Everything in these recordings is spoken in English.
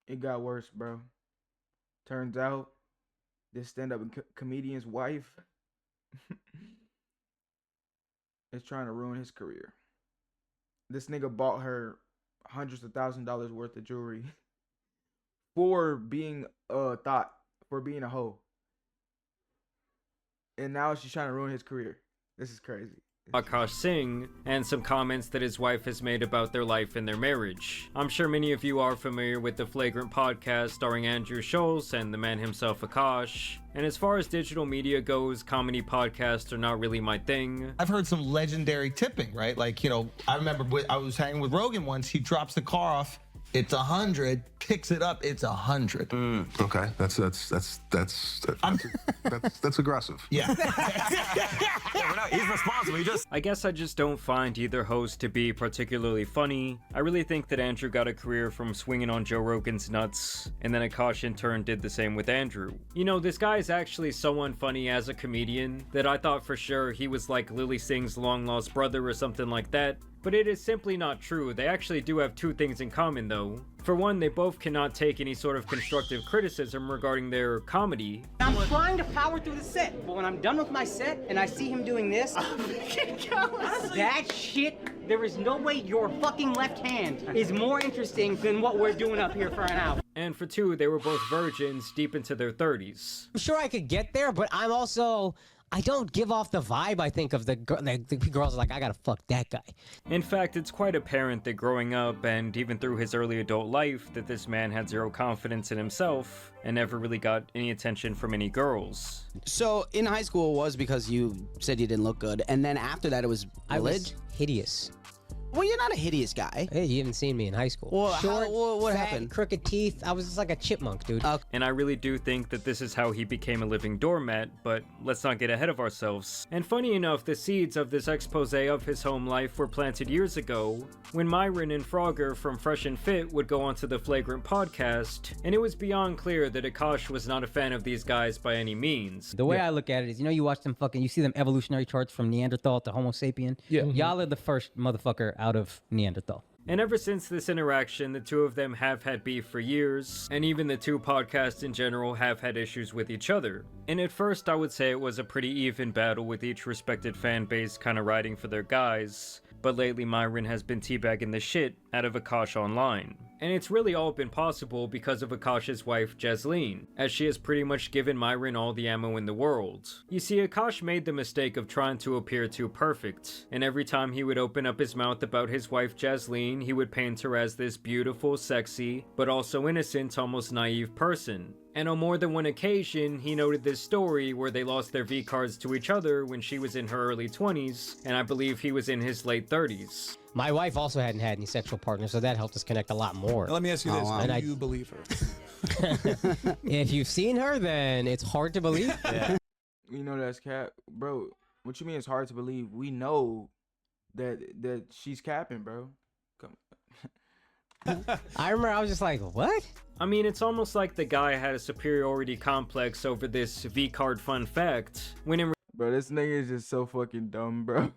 It got worse, bro. Turns out this stand-up comedian's wife is trying to ruin his career. This nigga bought her hundreds of $1,000s worth of jewelry for being a thought, for being a hoe. And now she's trying to ruin his career. This is crazy. Akaash Singh, and some comments that his wife has made about their life and their marriage. I'm sure many of you are familiar with the Flagrant podcast starring Andrew Schulz and the man himself, Akaash. And as far as digital media goes, comedy podcasts are not really my thing. I've heard some legendary tipping, right? Like, you know, I remember I was hanging with Rogan once. He drops the car off. It's 100. Picks it up. It's 100. Okay, that's aggressive. Yeah. He's responsible. I guess I just don't find either host to be particularly funny. I really think that Andrew got a career from swinging on Joe Rogan's nuts, and then Akaash in turn did the same with Andrew. You know, this guy is actually so unfunny as a comedian that I thought for sure he was like Lily Singh's long-lost brother or something like that. But it is simply not true. They actually do have two things in common though. For one, they both cannot take any sort of constructive criticism regarding their comedy. I'm trying to power through the set, but when I'm done with my set and I see him doing this, that shit, there is no way your fucking left hand is more interesting than what we're doing up here for an hour. And for two, they were both virgins deep into their 30s. I'm sure I could get there, but I don't give off the vibe, I think, of the girls are like, I gotta fuck that guy. In fact, it's quite apparent that growing up, and even through his early adult life, that this man had zero confidence in himself, and never really got any attention from any girls. So, in high school it was because you said you didn't look good, and then after that it was I was hideous. Well, you're not a hideous guy. Hey, you haven't seen me in high school. Well, Short, what fat, happened? crooked teeth. I was just like a chipmunk, dude. And I really do think that this is how he became a living doormat, but let's not get ahead of ourselves. And funny enough, the seeds of this expose of his home life were planted years ago, when Myron and Frogger from Fresh and Fit would go onto the Flagrant podcast, and it was beyond clear that Akaash was not a fan of these guys by any means. The way I look at it is, you know, you watch them you see them evolutionary charts from Neanderthal to Homo sapien? Yeah. Y'all are the first motherfucker out of Neanderthal. And ever since this interaction, the two of them have had beef for years, and even the two podcasts in general have had issues with each other. And at first I would say it was a pretty even battle with each respected fan base kind of riding for their guys, but lately Myron has been teabagging the shit out of Akaash online. And it's really all been possible because of Akaash's wife, Jasleen, as she has pretty much given Myron all the ammo in the world. You see, Akaash made the mistake of trying to appear too perfect, and every time he would open up his mouth about his wife, Jasleen, he would paint her as this beautiful, sexy, but also innocent, almost naive person. And on more than one occasion, he noted this story where they lost their V-cards to each other when she was in her early 20s, and I believe he was in his late 30s. My wife also hadn't had any sexual partners, so that helped us connect a lot more. Now, let me ask you this. wow. Do you believe her? If you've seen her, then it's hard to believe. Yeah. You know that's cap, bro. What you mean it's hard to believe? We know that she's capping, bro. Come. I remember I was just like, what? I mean, it's almost like the guy had a superiority complex over this V-card fun fact, when in Bro, this nigga is just so fucking dumb, bro.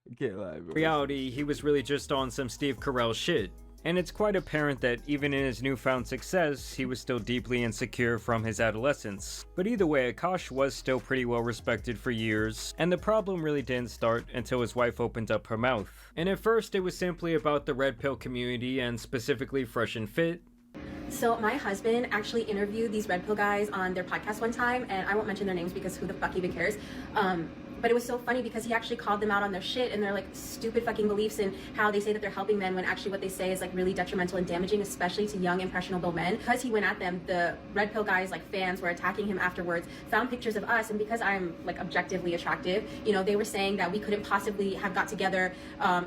You can't lie, bro. reality, he was really just on some Steve Carell shit. And it's quite apparent that even in his newfound success, he was still deeply insecure from his adolescence. But either way, Akaash was still pretty well respected for years, and the problem really didn't start until his wife opened up her mouth. And at first, it was simply about the red pill community and specifically Fresh and Fit. So my husband actually interviewed these red pill guys on their podcast one time, and I won't mention their names because who the fuck even cares. But it was so funny because he actually called them out on their shit and their like stupid fucking beliefs and how they say that they're helping men when actually what they say is like really detrimental and damaging, especially to young impressionable men. Because he went at them, the red pill guys like fans were attacking him afterwards, found pictures of us, and because I'm like objectively attractive, you know, they were saying that we couldn't possibly have got together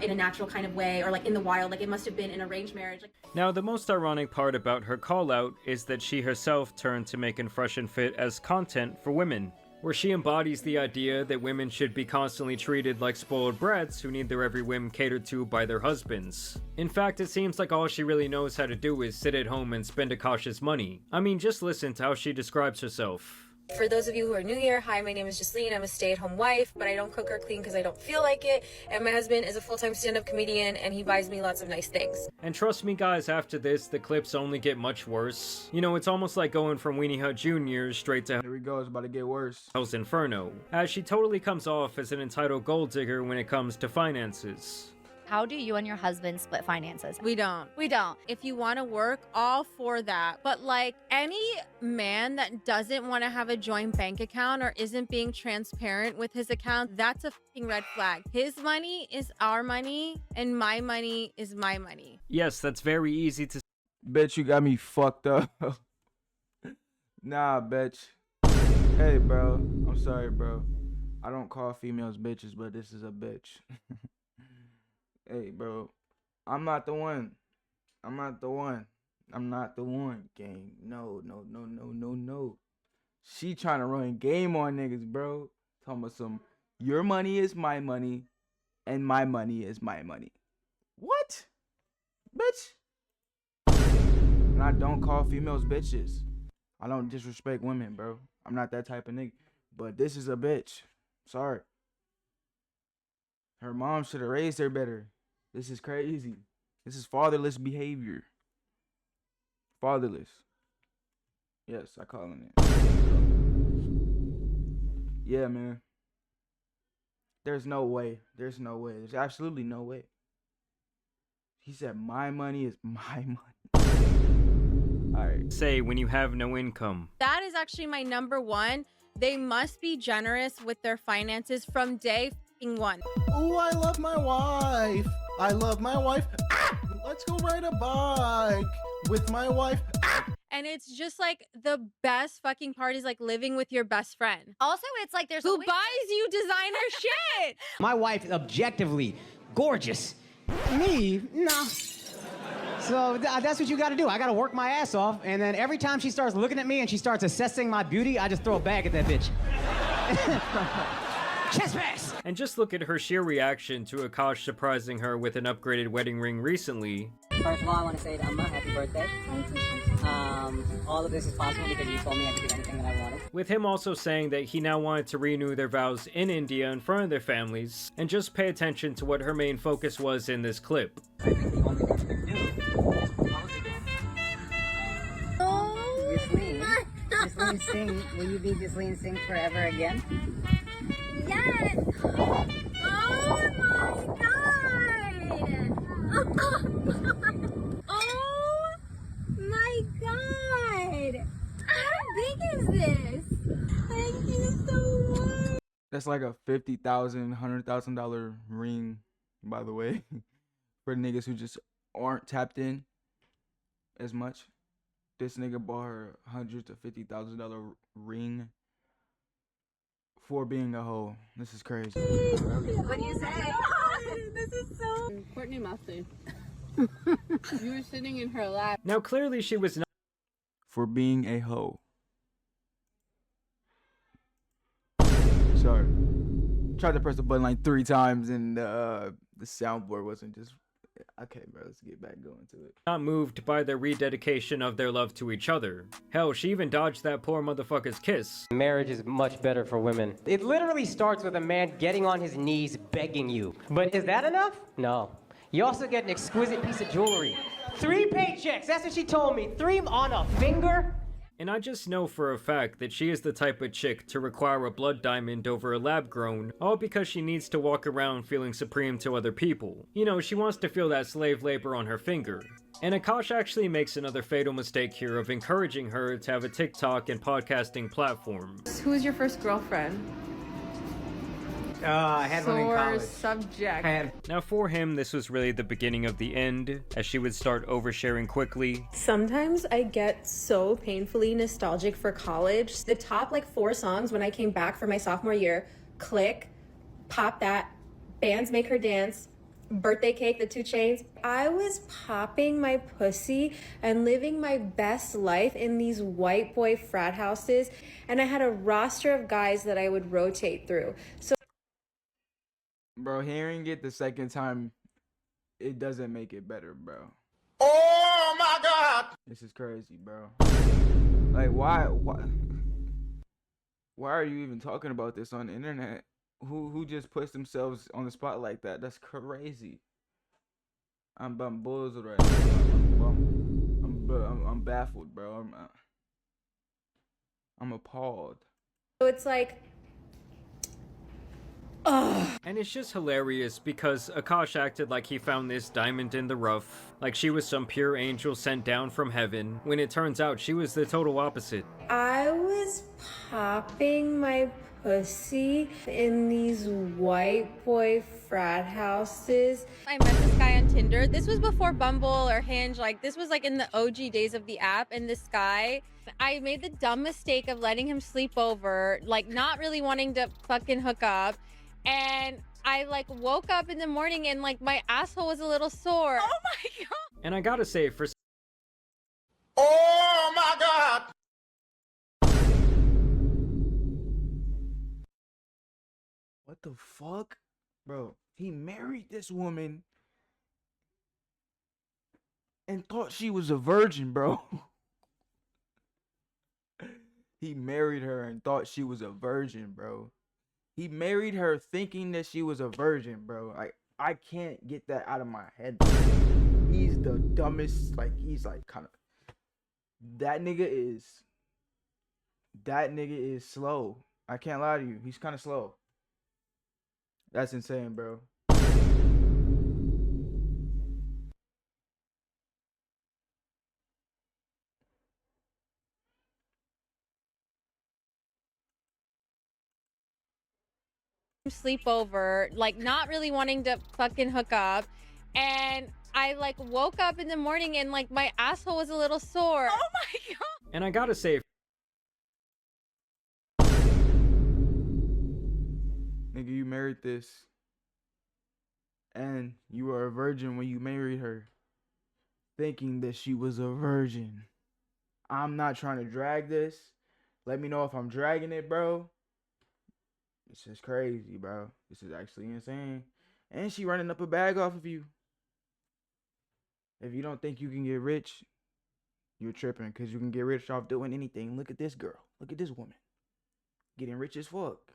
in a natural kind of way or like in the wild, like it must have been an arranged marriage. Now, the most ironic part about her call out is that she herself turned to making Fresh and Fit as content for women, where she embodies the idea that women should be constantly treated like spoiled brats who need their every whim catered to by their husbands. In fact, it seems like all she really knows how to do is sit at home and spend Akaash's money. I mean, just listen to how she describes herself. For those of you who are new here, hi, my name is Jasleen. I'm a stay-at-home wife, but I don't cook or clean because I don't feel like it. And my husband is a full-time stand-up comedian, and he buys me lots of nice things. And trust me guys, after this, the clips only get much worse. You know, it's almost like going from Weenie Hut Jr. straight to Here we go. It's about to get worse. Hell's Inferno, as she totally comes off as an entitled gold digger when it comes to finances. How do you and your husband split finances? We don't. If you want to work, all for that. But like any man that doesn't want to have a joint bank account or isn't being transparent with his account, that's a fucking red flag. His money is our money and my money is my money. Yes, that's very easy to Bitch, you got me fucked up. Nah, bitch. Hey, bro. I'm sorry, bro. I don't call females bitches, but this is a bitch. Hey, bro. I'm not the one. I'm not the one. I'm not the one, gang. No. She trying to run game on niggas, bro. Talking about some, your money is my money, and my money is my money. What? Bitch. And I don't call females bitches. I don't disrespect women, bro. I'm not that type of nigga. But this is a bitch. Sorry. Her mom should have raised her better. This is crazy. This is fatherless behavior. Fatherless. Yes, I call him it. Yeah, man. There's no way. There's no way. There's absolutely no way. He said, my money is my money. Alright. say when you have no income. That is actually my number one. They must be generous with their finances from day one. Oh, I love my wife. I love my wife. Ah! Let's go ride a bike with my wife. Ah! And it's just like the best fucking part is like living with your best friend. Also, it's like there's who buys you designer shit. My wife is objectively gorgeous. Me, no. So that's what you got to do. I got to work my ass off, and then every time she starts looking at me and she starts assessing my beauty, I just throw a bag at that bitch. Chest pass. And just look at her sheer reaction to Akaash surprising her with an upgraded wedding ring recently. First of all, I want to say Amma, happy birthday. All of this is possible because you told me I could do anything that I wanted. With him also saying that he now wanted to renew their vows in India in front of their families, and just pay attention to what her main focus was in this clip. I think the only thing you can do is propose again. Jasleen Singh, will you be Jasleen Singh forever again? Yes! Oh my god! Oh my god! How big is this? Thank you so much! That's like a $50,000, $100,000 ring, by the way, for niggas who just aren't tapped in as much. This nigga bought her $100,000 to $50,000 ring for being a hoe. This is crazy. What do you say? This is so... Courtney Mustard. You were sitting in her lap. Now clearly she was not for being a hoe. Sorry. Tried to press the button like 3 times and the soundboard wasn't just... Okay, bro, let's get back going to it. not moved by the rededication of their love to each other. Hell, she even dodged that poor motherfucker's kiss. Marriage is much better for women. It literally starts with a man getting on his knees begging you. But is that enough? No. You also get an exquisite piece of jewelry. 3 paychecks, that's what she told me. 3 on a finger? And I just know for a fact that she is the type of chick to require a blood diamond over a lab grown, all because she needs to walk around feeling supreme to other people. You know, she wants to feel that slave labor on her finger. And Akaash actually makes another fatal mistake here of encouraging her to have a TikTok and podcasting platform. Who was your first girlfriend? I had one in college. Subject. Now for him, this was really the beginning of the end, as she would start oversharing quickly. Sometimes I get so painfully nostalgic for college. The top like 4 songs when I came back for my sophomore year: Click, Pop That, Bands Make Her Dance, Birthday Cake, the 2 Chainz. I was popping my pussy and living my best life in these white boy frat houses, and I had a roster of guys that I would rotate through. So Bro, hearing it the second time, it doesn't make it better, bro. Oh my God! This is crazy, bro. Like, why? Why are you even talking about this on the internet? Who just puts themselves on the spot like that? That's crazy. I'm bamboozled right now. I'm baffled, bro. I'm appalled. So it's like, And it's just hilarious because Akaash acted like he found this diamond in the rough, like she was some pure angel sent down from heaven, when it turns out she was the total opposite. I was popping my pussy in these white boy frat houses. I met this guy on Tinder. This was before Bumble or Hinge. Like, this was like in the OG days of the app. And this guy, I made the dumb mistake of letting him sleep over, like not really wanting to fucking hook up. And I like woke up in the morning and like my asshole was a little sore. Oh my God. And I gotta say, for Oh my God! What the fuck? Bro, he married this woman and thought she was a virgin, bro. He married her and thought she was a virgin, bro. He married her thinking that she was a virgin, bro. I can't get that out of my head, bro. He's the dumbest, like, he's like kind of, that nigga is slow. I can't lie to you. He's kind of slow. That's insane, bro. Sleep over, like not really wanting to fucking hook up. And I like woke up in the morning and like my asshole was a little sore. Oh my God. And I gotta say, Nigga, you married this. And you were a virgin when you married her. Thinking that she was a virgin. I'm not trying to drag this. Let me know if I'm dragging it, bro. This is crazy, bro. This is actually insane. And she running up a bag off of you. If you don't think you can get rich, you're tripping, because you can get rich off doing anything. Look at this girl. Look at this woman. Getting rich as fuck.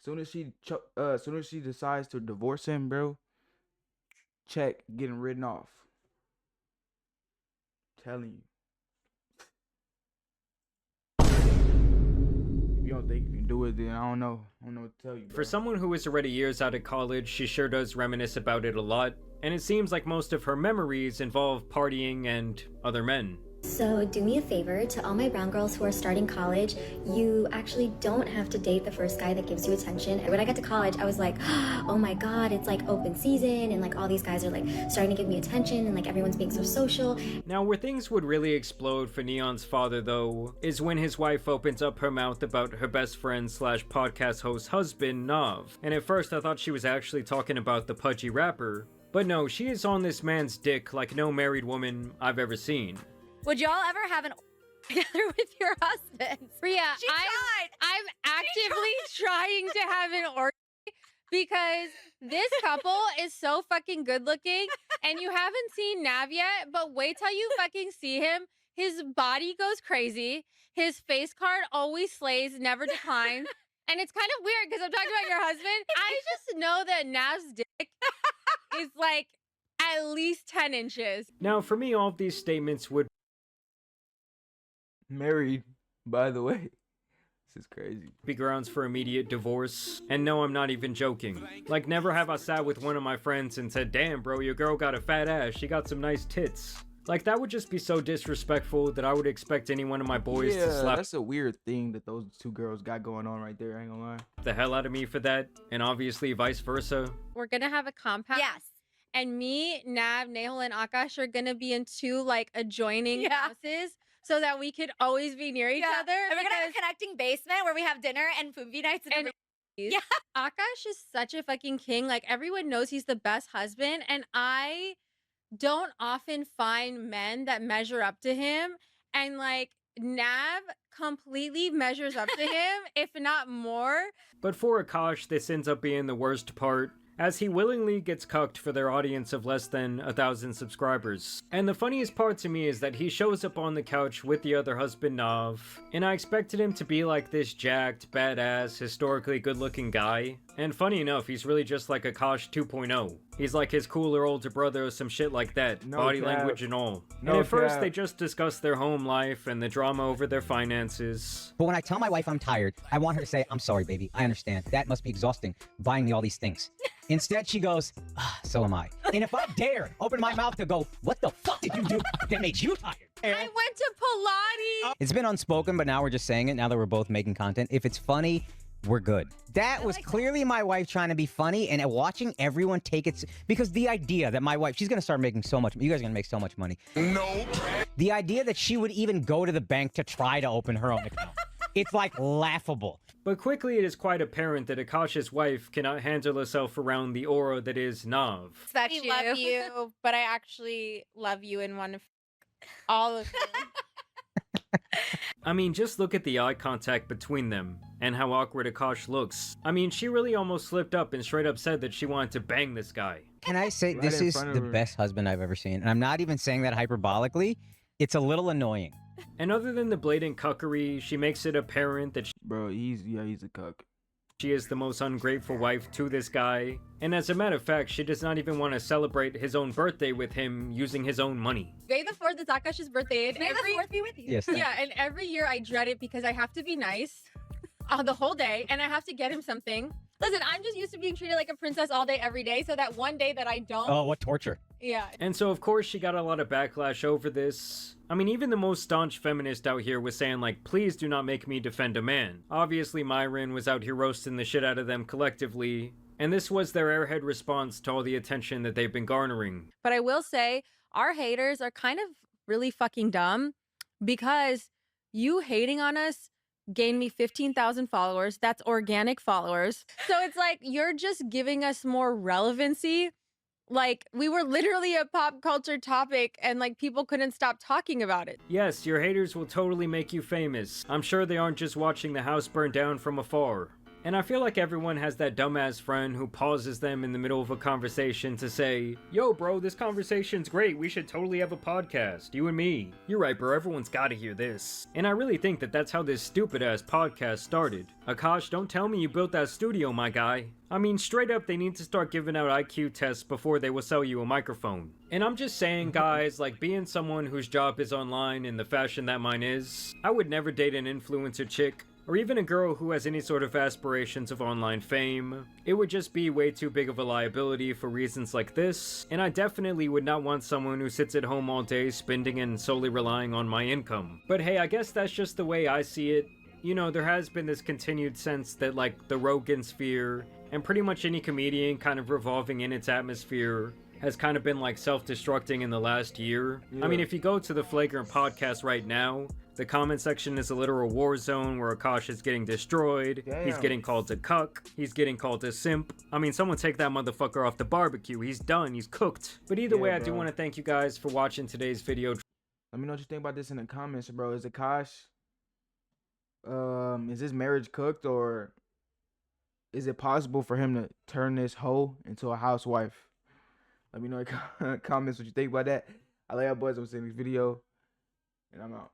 Soon as she decides to divorce him, bro, check, getting written off. Telling you. If you don't think you can do it, then I don't know. I don't know what to tell you, bro. for someone who is already years out of college, she sure does reminisce about it a lot. And it seems like most of her memories involve partying and other men. So do me a favor, to all my brown girls who are starting college, you actually don't have to date the first guy that gives you attention. When I got to college, I was like, oh my God, it's like open season and like all these guys are like starting to give me attention and like everyone's being so social. Now, where things would really explode for Neon's father, though, is when his wife opens up her mouth about her best friend slash podcast host husband, Nav. And at first I thought she was actually talking about the pudgy rapper. But no, she is on this man's dick like no married woman I've ever seen. Would y'all ever have an together with your husband? Priya, I'm actively trying to have an orgy because this couple is so fucking good looking and you haven't seen Nav yet, but wait till you fucking see him. His body goes crazy. His face card always slays, never declines. And it's kind of weird because I'm talking about your husband. I just know that Nav's dick is like at least 10 inches. Now, for me, all of these statements would Married, by the way. This is crazy. be grounds for immediate divorce. And no, I'm not even joking. Like, never have I sat with one of my friends and said, damn, bro, your girl got a fat ass. She got some nice tits. Like, that would just be so disrespectful that I would expect any one of my boys to slap that's a weird thing that those two girls got going on right there. I ain't gonna lie. the hell out of me for that. And obviously vice versa. We're gonna have a compound. Yes. And me, Nav, Nehal, and Akaash are gonna be in two like adjoining houses so that we could always be near each other. And we're gonna have a connecting basement where we have dinner and movie nights and Yeah. Akaash is such a fucking king. Like everyone knows he's the best husband. And I don't often find men that measure up to him. And like Nav completely measures up to him, if not more. But for Akaash, this ends up being the worst part. as he willingly gets cucked for their audience of less than 1,000 subscribers. And the funniest part to me is that he shows up on the couch with the other husband, Nav, and I expected him to be like this jacked, badass, historically good-looking guy. And funny enough, he's really just like Akaash 2.0. He's like his cooler older brother or some shit like that, No body cap. language and all. No And at first, cap. they just discuss their home life and the drama over their finances. But when I tell my wife I'm tired, I want her to say, I'm sorry, baby. I understand. That must be exhausting, buying me all these things. Instead, she goes, so am I. And if I dare open my mouth to go, what the fuck did you do that made you tired? I went to Pilates. It's been unspoken, but now we're just saying it now that we're both making content. If it's funny, we're good. That was clearly my wife trying to be funny and watching everyone take it. Because the idea that my wife, she's going to start making so much, you guys are going to make so much money. No. The idea that she would even go to the bank to try to open her own account. It's like laughable. But quickly it is quite apparent that Akaash's wife cannot handle herself around the aura that is Nav. That we love you, but I actually love you and want to all of you. I mean, just look at the eye contact between them, and how awkward Akaash looks. I mean, she really almost slipped up and straight up said that she wanted to bang this guy. Can I say Right this in is front of the her. best husband I've ever seen? And I'm not even saying that hyperbolically. It's a little annoying. And other than the blatant cuckery, she makes it apparent that Bro, he's a cuck. she is the most ungrateful wife to this guy. And as a matter of fact, she does not even want to celebrate his own birthday with him using his own money. May the 4th is Akaash's birthday. And May the 4th be with you. Yes. Yeah, and every year I dread it because I have to be nice the whole day and I have to get him something. Listen, I'm just used to being treated like a princess all day, every day. So that one day that I don't. Oh, what torture. Yeah. And so, of course, she got a lot of backlash over this. I mean, even the most staunch feminist out here was saying, like, please do not make me defend a man. Obviously, Myron was out here roasting the shit out of them collectively. And this was their airhead response to all the attention that they've been garnering. But I will say, our haters are kind of really fucking dumb because you hating on us gained me 15,000 followers. That's organic followers. So it's like you're just giving us more relevancy. Like, we were literally a pop culture topic and like people couldn't stop talking about it. Yes, your haters will totally make you famous. I'm sure they aren't just watching the house burn down from afar. And I feel like everyone has that dumbass friend who pauses them in the middle of a conversation to say, yo bro, this conversation's great, we should totally have a podcast, you and me. You're right bro, everyone's gotta hear this. And I really think that that's how this stupid ass podcast started. Akaash, don't tell me you built that studio, my guy. I mean, straight up, they need to start giving out IQ tests before they will sell you a microphone. And I'm just saying, guys, like, being someone whose job is online in the fashion that mine is, I would never date an influencer chick, or even a girl who has any sort of aspirations of online fame. It would just be way too big of a liability for reasons like this, and I definitely would not want someone who sits at home all day spending and solely relying on my income. But hey, I guess that's just the way I see it. You know, there has been this continued sense that, like, the Rogan sphere, and pretty much any comedian kind of revolving in its atmosphere, has kind of been, like, self-destructing in the last year. Yeah. I mean, if you go to the Flagrant podcast right now, the comment section is a literal war zone where Akaash is getting destroyed, he's Damn. getting called a cuck, he's getting called a simp. I mean, someone take that motherfucker off the barbecue, he's done, he's cooked. But either Yeah, way, I do bro. want to thank you guys for watching today's video. Let me know what you think about this in the comments, bro. Is Akaash, is his marriage cooked, or is it possible for him to turn this hoe into a housewife? Let me know in the comments what you think about that. I love y'all boys. I'm seeing this video, and I'm out.